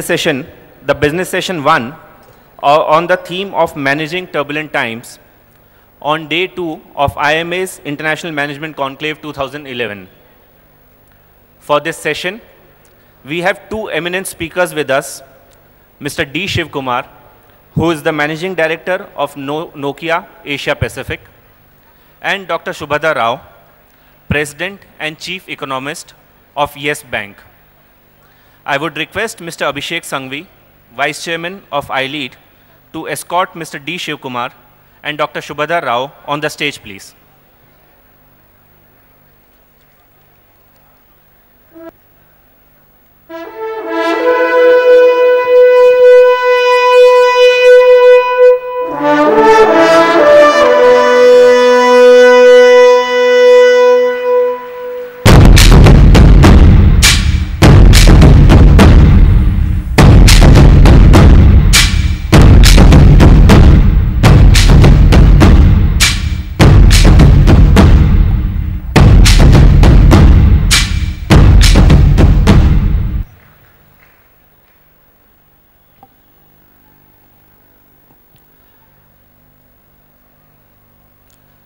session, the business session 1, on the theme of managing turbulent times on day 2 of IMA's International Management Conclave 2011. For this session, we have two eminent speakers with us, Mr. D. Shiv Kumar, who is the Managing Director of Nokia Asia Pacific, and Dr. Subhadra Rao, President and Chief Economist of Yes Bank. I would request Mr. Abhishek Sanghvi, Vice Chairman of iLead, to escort Mr. D. Shiv Kumar and Dr. Subhadra Rao on the stage, please.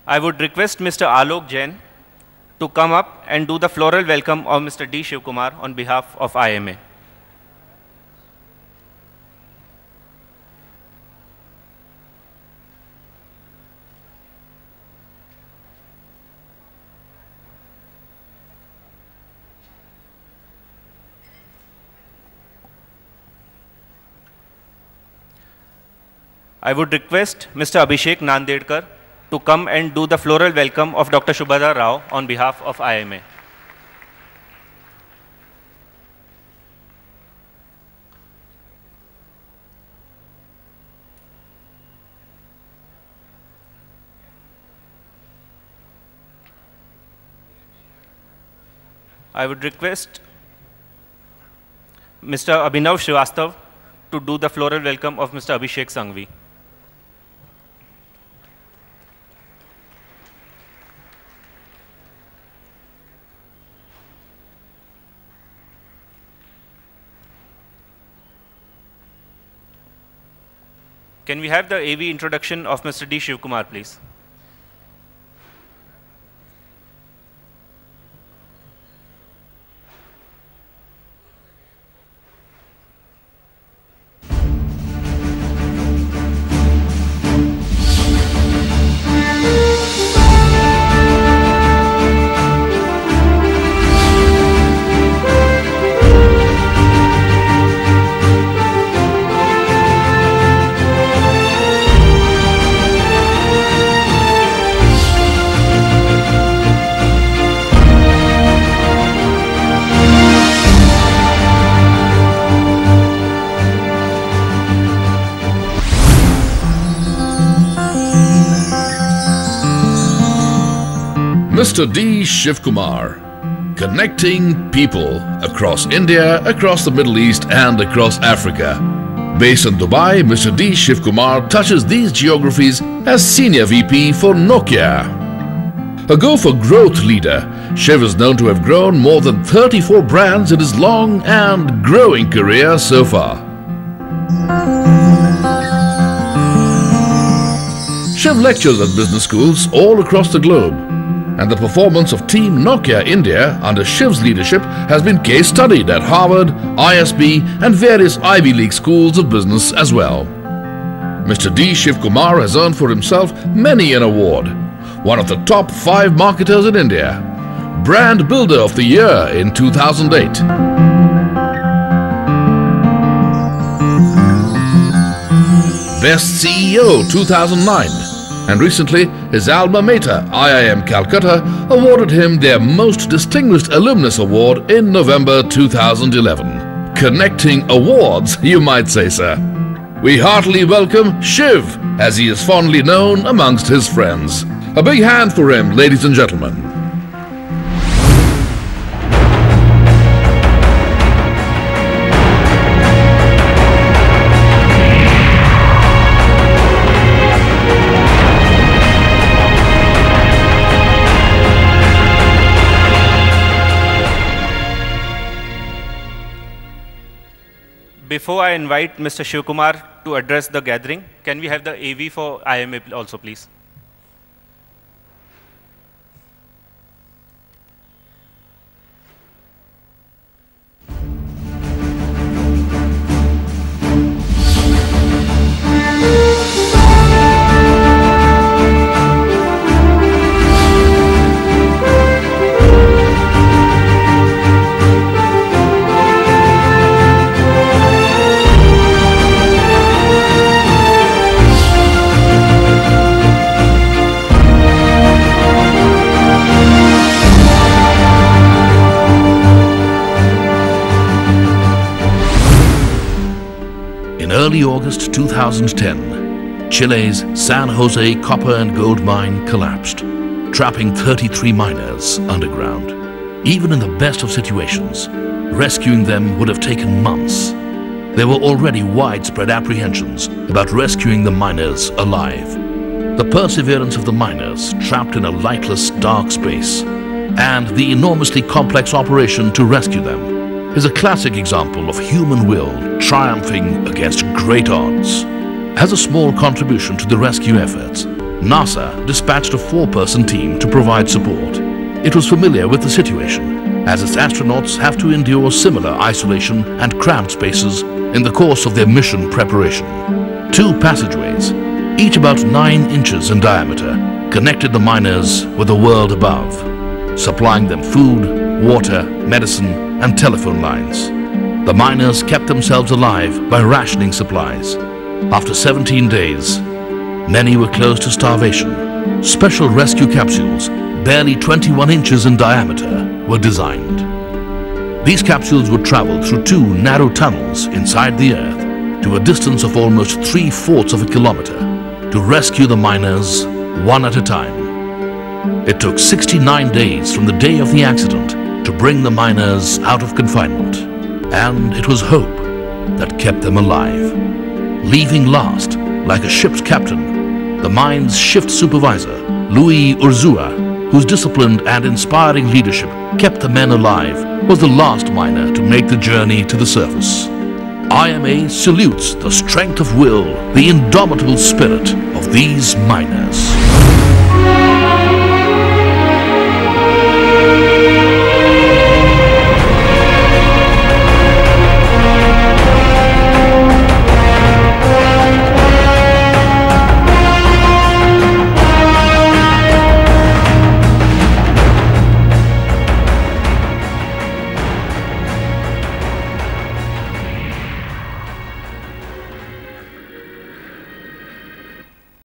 I would request Mr. Alok Jain to come up and do the floral welcome of Mr. D. Shiv Kumar on behalf of IMA. I would request Mr. Abhishek Nandedkar to come and do the floral welcome of Dr. Subhadra Rao on behalf of IMA. I would request Mr. Abhinav Srivastav to do the floral welcome of Mr. Abhishek Sanghvi. Can we have the AV introduction of Mr. D. Shiv Kumar, please? Mr. D. Shiv Kumar, connecting people across India, across the Middle East and across Africa. Based in Dubai, Mr. D. Shiv Kumar touches these geographies as Senior VP for Nokia. A go-for-growth leader, Shiv is known to have grown more than 34 brands in his long and growing career so far. Shiv lectures at business schools all across the globe, and the performance of Team Nokia India under Shiv's leadership has been case studied at Harvard, ISB and various Ivy League schools of business as well. Mr. D. Shiv Kumar has earned for himself many an award. One of the top 5 marketers in India, Brand Builder of the Year in 2008. Best CEO 2009. And recently, his alma mater, IIM Calcutta, awarded him their Most Distinguished Alumnus Award in November 2011. Connecting awards, you might say, sir. We heartily welcome Shiv, as he is fondly known amongst his friends. A big hand for him, ladies and gentlemen. before I invite Mr. Shiv Kumar to address the gathering, can we have the AV for IMA also, please? In early August 2010, Chile's San Jose copper and gold mine collapsed, trapping 33 miners underground. Even in the best of situations, rescuing them would have taken months. There were already widespread apprehensions about rescuing the miners alive. The perseverance of the miners trapped in a lightless, dark space, and the enormously complex operation to rescue them is a classic example of human will triumphing against great odds. As a small contribution to the rescue efforts, NASA dispatched a 4-person team to provide support. It was familiar with the situation, as its astronauts have to endure similar isolation and cramped spaces in the course of their mission preparation. 2 passageways, each about 9 inches in diameter, connected the miners with the world above, supplying them food, water, medicine, and telephone lines. The miners kept themselves alive by rationing supplies. After 17 days, many were close to starvation. Special rescue capsules, barely 21 inches in diameter, were designed. These capsules would travel through 2 narrow tunnels inside the earth to a distance of almost 3/4 of a kilometer to rescue the miners one at a time. It took 69 days from the day of the accident to bring the miners out of confinement, and it was hope that kept them alive. Leaving last, like a ship's captain, the mine's shift supervisor, Louis Urzua, whose disciplined and inspiring leadership kept the men alive, was the last miner to make the journey to the surface. IMA salutes the strength of will, the indomitable spirit of these miners.